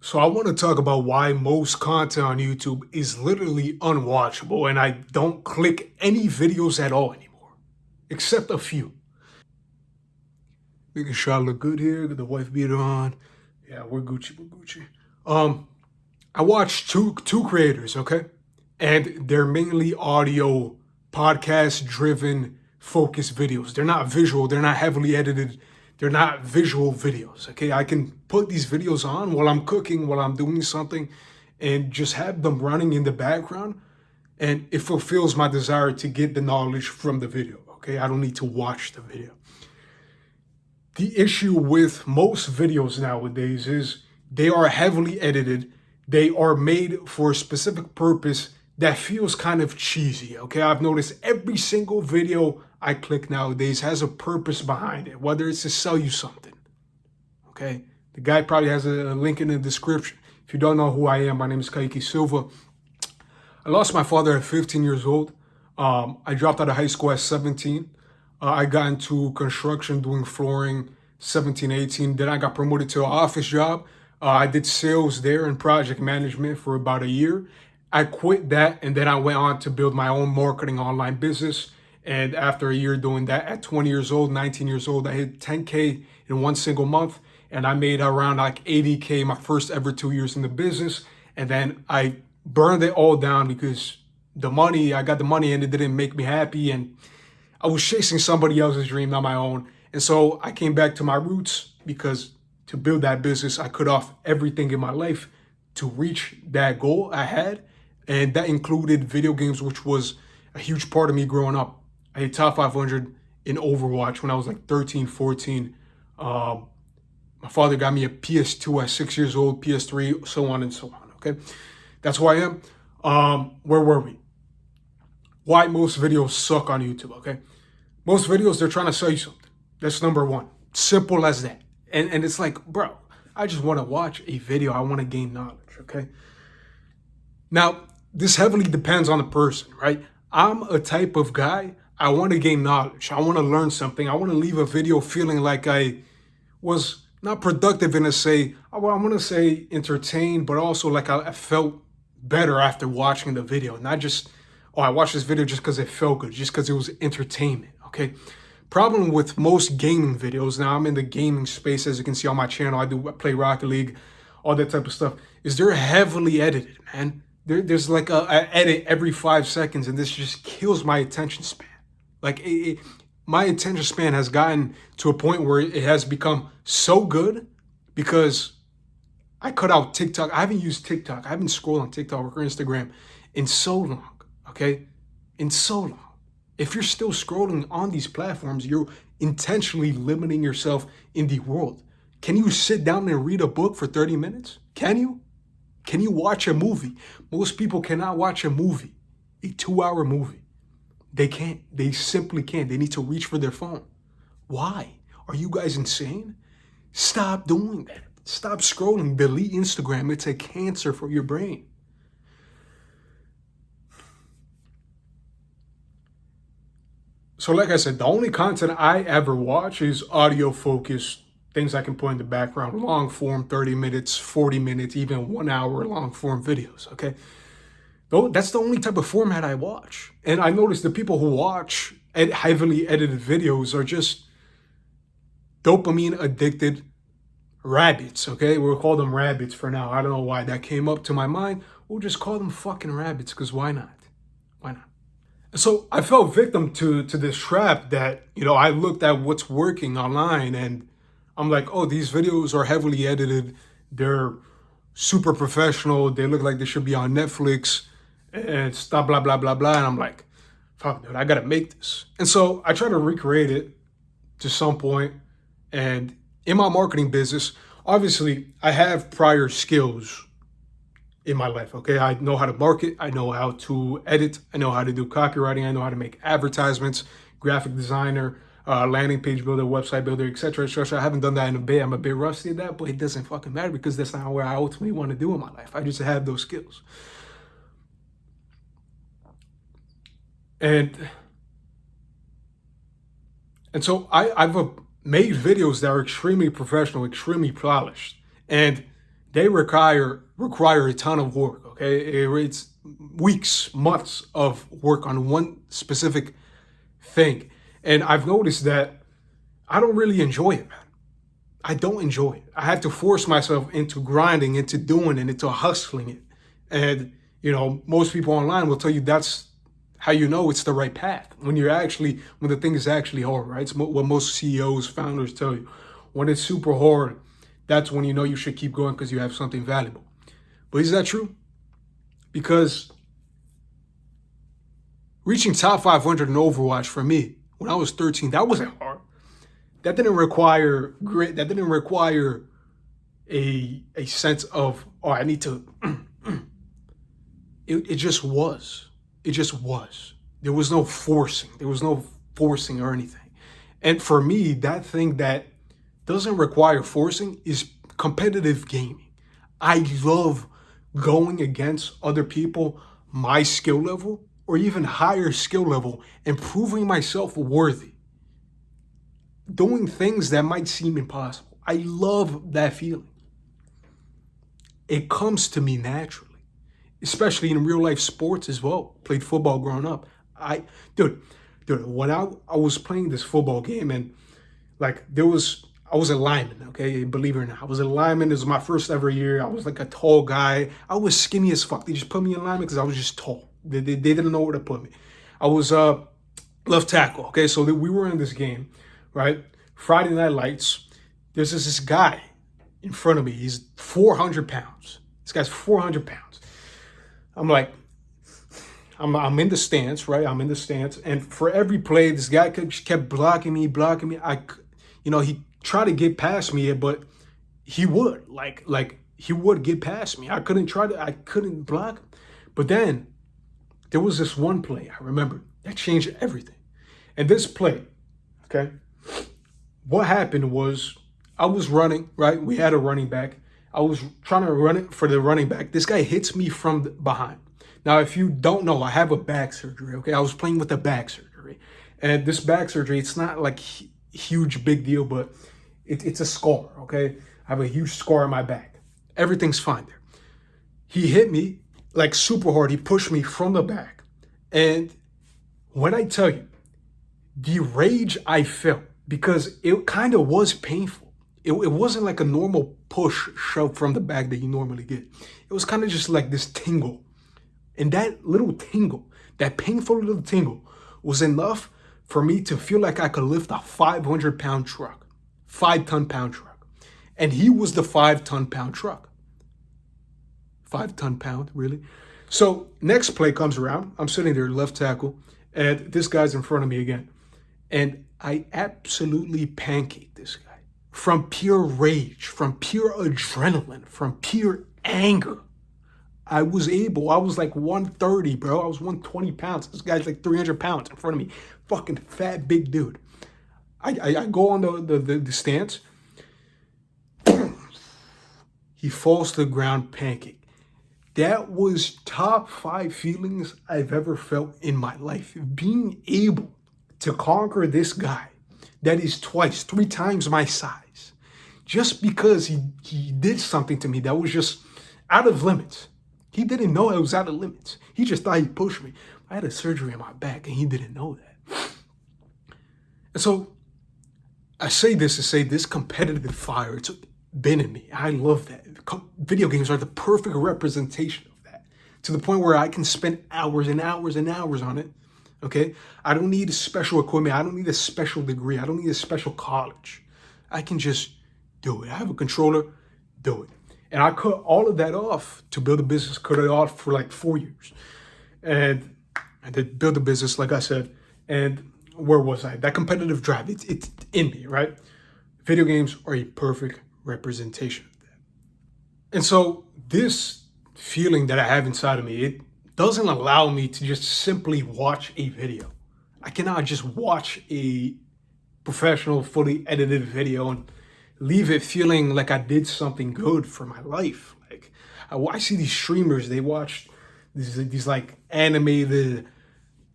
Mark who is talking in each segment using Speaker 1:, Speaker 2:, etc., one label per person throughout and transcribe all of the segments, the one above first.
Speaker 1: So I want to talk about why most content on YouTube is literally unwatchable and I don't click any videos at all anymore, except a few. Making sure I look good here, get the wife beater on. Yeah, we're Gucci, we're Gucci. Um, I watch two creators, okay? And they're mainly audio, podcast driven, focused videos. They're not visual, they're not heavily edited, they're not visual videos, okay? I can put these videos on while I'm cooking, while I'm doing something, and just have them running in the background. And it fulfills my desire to get the knowledge from the video, okay? I don't need to watch the video. The issue with most videos nowadays is they are heavily edited. They are made for a specific purpose that feels kind of cheesy. Okay, I've noticed every single video I click nowadays has a purpose behind it, whether it's to sell you something. Okay, the guy probably has a link in the description. If you don't know who I am, my name is Kaiki Silva. I lost my father at 15 years old. I dropped out of high school at 17. I got into construction doing flooring 17, 18. Then I got promoted to an office job. I did sales there and project management for about a year. I quit that and then I went on to build my own marketing online business. And after a year doing that, at 20 years old, 19 years old, I hit 10K in one single month. And I made around like 80K my first ever 2 years in the business. And then I burned it all down because I got the money and it didn't make me happy. And I was chasing somebody else's dream, not my own. And so I came back to my roots because to build that business, I cut off everything in my life to reach that goal I had. And that included video games, which was a huge part of me growing up. I hit top 500 in Overwatch when I was like 13, 14. My father got me a PS2 at 6 years old, PS3, so on and so on. Okay, that's who I am. Where were we? Why most videos suck on YouTube, okay? Most videos, they're trying to sell you something. That's number one. Simple as that. And it's like, bro, I just want to watch a video. I want to gain knowledge, okay? Now, this heavily depends on the person, right? I'm a type of guy, I want to gain knowledge. I want to learn something. I want to leave a video feeling like I was not productive in a say, I want to say entertained, but also like I felt better after watching the video. Not just, oh, I watched this video just because it felt good, just because it was entertainment, okay? Problem with most gaming videos, now I'm in the gaming space, as you can see on my channel, I play Rocket League, all that type of stuff, is they're heavily edited, man. There's like a edit every 5 seconds, and this just kills my attention span. Like, my attention span has gotten to a point where it has become so good because I cut out TikTok. I haven't used TikTok. I haven't scrolled on TikTok or Instagram in so long, okay? In so long. If you're still scrolling on these platforms, you're intentionally limiting yourself in the world. Can you sit down and read a book for 30 minutes? Can you? Can you watch a movie? Most people cannot watch a movie, a 2-hour movie. They can't. They simply can't. They need to reach for their phone. Why? Are you guys insane? Stop doing that. Stop scrolling. Delete Instagram. It's a cancer for your brain. So like I said, the only content I ever watch is audio focused, things I can put in the background, long form, 30 minutes, 40 minutes, even 1 hour long form videos, okay? Though that's the only type of format I watch. And I notice the people who watch heavily edited videos are just dopamine addicted rabbits, okay? We'll call them rabbits for now. I don't know why that came up to my mind. We'll just call them fucking rabbits, because why not? Why not? So I fell victim to this trap that, I looked at what's working online and I'm like, oh, these videos are heavily edited. They're super professional. They look like they should be on Netflix and stuff, blah, blah, blah, blah. And I'm like, fuck, dude, I got to make this. And so I try to recreate it to some point. And in my marketing business, obviously I have prior skills in my life, okay? I know how to market, I know how to edit, I know how to do copywriting, I know how to make advertisements, graphic designer, landing page builder, website builder, etc., etc. I haven't done that in a bit. I'm a bit rusty at that, but it doesn't fucking matter because that's not what I ultimately want to do in my life. I just have those skills. And so I've made videos that are extremely professional, extremely polished. And they require a ton of work. Okay, it's weeks, months of work on one specific thing, and I've noticed that I don't really enjoy it, man. I don't enjoy it. I have to force myself into grinding, into doing it, into hustling it. And, most people online will tell you that's how you know it's the right path. When the thing is actually hard, right? It's what most CEOs, founders tell you. When it's super hard, that's when you know you should keep going because you have something valuable. But is that true? Because reaching top 500 in Overwatch for me, when I was 13, that wasn't hard. That didn't require grit. That didn't require a sense of, oh, I need to. It just was. It just was. There was no forcing. There was no forcing or anything. And for me, that thing that doesn't require forcing is competitive gaming. I love going against other people, my skill level, or even higher skill level, and proving myself worthy. Doing things that might seem impossible. I love that feeling. It comes to me naturally, especially in real life sports as well. Played football growing up. Dude, when I was playing this football game, and I was a lineman, okay? Believe it or not, I was a lineman. This was my first ever year. I was like a tall guy. I was skinny as fuck. They just put me in lineman because I was just tall. They didn't know where to put me. I was left tackle, okay? So we were in this game, right? Friday Night Lights. There's this guy in front of me. He's 400 pounds. This guy's 400 pounds. I'm like, I'm in the stance, right? I'm in the stance. And for every play, this guy kept blocking me. He tried to get past me, but he would. He would get past me. I couldn't block him. But then there was this one play, I remember, that changed everything. And this play, okay? What happened was I was running, right? We had a running back. I was trying to run it for the running back. This guy hits me from behind. Now, if you don't know, I have a back surgery, okay? I was playing with a back surgery. And this back surgery, it's not like huge, big deal, but it's a scar, okay? I have a huge scar on my back. Everything's fine there. He hit me like super hard. He pushed me from the back. And when I tell you, the rage I felt, because it kind of was painful. It wasn't like a normal push shove from the back that you normally get. It was kind of just like this tingle. And that little tingle, that painful little tingle, was enough for me to feel like I could lift a 500-pound truck, 5-ton-pound truck. And he was the 5-ton-pound truck. 5-ton-pound, really? So next play comes around. I'm sitting there, left tackle, and this guy's in front of me again. And I absolutely pancaked this guy from pure rage, from pure adrenaline, from pure anger. I was like 130, bro. I was 120 pounds. This guy's like 300 pounds in front of me. Fucking fat, big dude. I go on the stance. He falls to the ground, pancake. That was top 5 feelings I've ever felt in my life. Being able to conquer this guy that is 3 times my size, just because he did something to me that was just out of limits. He didn't know it was out of limits. He just thought he pushed me. I had a surgery in my back and he didn't know that. And so I say this to say this competitive fire, it's been in me. I love that. Video games are the perfect representation of that, to the point where I can spend hours and hours and hours on it. Okay? I don't need special equipment. I don't need a special degree. I don't need a special college. I can just do it. I have a controller, do it. And I cut all of that off to build a business, cut it off for like 4 years. And I did build a business, like I said. And where was I? That competitive drive, it's in me, right? Video games are a perfect representation of that. And so this feeling that I have inside of me, it doesn't allow me to just simply watch a video. I cannot just watch a professional, fully edited video and leave it feeling like I did something good for my life. Like I see these streamers, they watch these like animated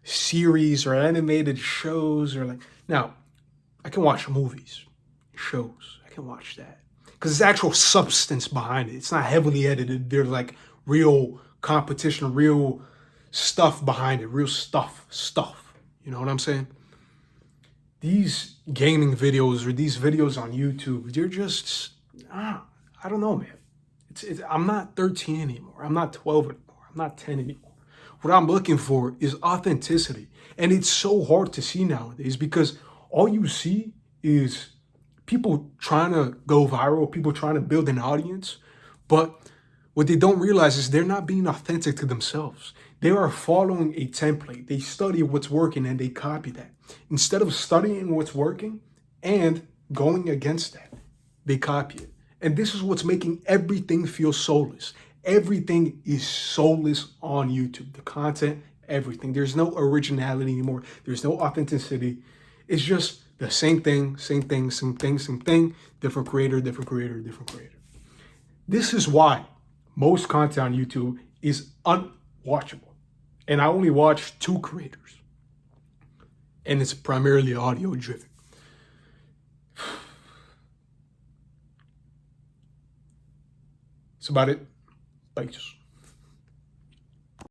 Speaker 1: series or animated shows, or like, now I can watch movies, shows, I can watch that. because it's actual substance behind it. It's not heavily edited. There's like real competition, real stuff behind it, real stuff. You know what I'm saying? These gaming videos or these videos on YouTube, they're just, I don't know, man. I'm not 13 anymore. I'm not 12 anymore. I'm not 10 anymore. What I'm looking for is authenticity. And it's so hard to see nowadays because all you see is people trying to go viral, people trying to build an audience. But what they don't realize is they're not being authentic to themselves. They are following a template. They study what's working and they copy that. Instead of studying what's working and going against that, they copy it. And this is what's making everything feel soulless. Everything is soulless on YouTube. The content, everything. There's no originality anymore. There's no authenticity. It's just the same thing, same thing, same thing, same thing. Different creator, different creator, different creator. This is why most content on YouTube is unwatchable. And I only watch 2 creators. And it's primarily audio driven. That's about it. Peace.